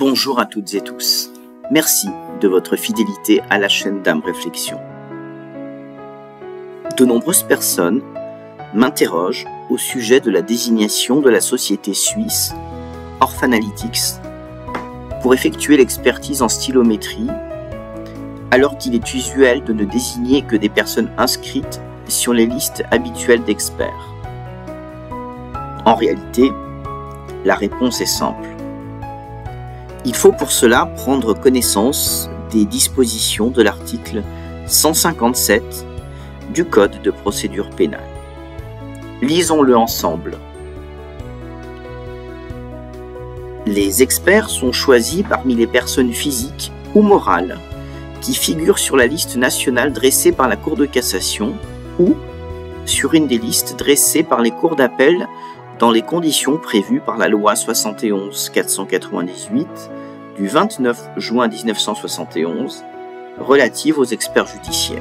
Bonjour à toutes et tous. Merci de votre fidélité à la chaîne Dame Réflexion. De nombreuses personnes m'interrogent au sujet de la désignation de la société suisse Orfanalytics pour effectuer l'expertise en stylométrie, alors qu'il est usuel de ne désigner que des personnes inscrites sur les listes habituelles d'experts. En réalité, la réponse est simple. Il faut pour cela prendre connaissance des dispositions de l'article 157 du Code de procédure pénale. Lisons-le ensemble. Les experts sont choisis parmi les personnes physiques ou morales qui figurent sur la liste nationale dressée par la Cour de cassation ou sur une des listes dressées par les cours d'appel dans les conditions prévues par la loi 71-498 du 29 juin 1971 relative aux experts judiciaires.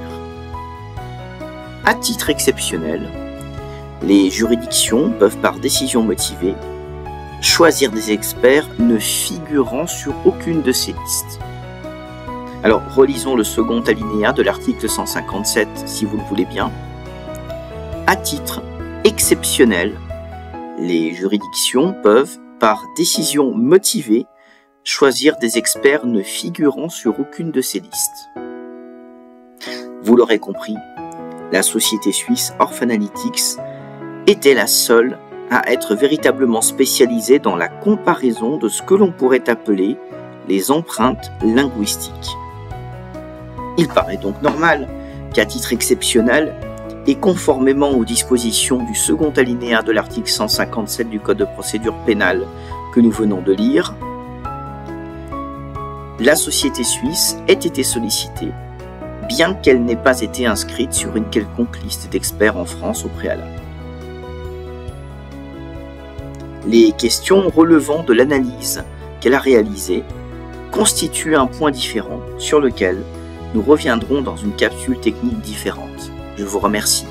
À titre exceptionnel, les juridictions peuvent par décision motivée choisir des experts ne figurant sur aucune de ces listes. Alors relisons le second alinéa de l'article 157 si vous le voulez bien. À titre exceptionnel, les juridictions peuvent, par décision motivée, choisir des experts ne figurant sur aucune de ces listes. Vous l'aurez compris, la société suisse Orfanalytics était la seule à être véritablement spécialisée dans la comparaison de ce que l'on pourrait appeler les empreintes linguistiques. Il paraît donc normal qu'à titre exceptionnel, et conformément aux dispositions du second alinéa de l'article 157 du Code de procédure pénale que nous venons de lire, la société suisse ait été sollicitée, bien qu'elle n'ait pas été inscrite sur une quelconque liste d'experts en France au préalable. Les questions relevant de l'analyse qu'elle a réalisée constituent un point différent sur lequel nous reviendrons dans une capsule technique différente. Je vous remercie.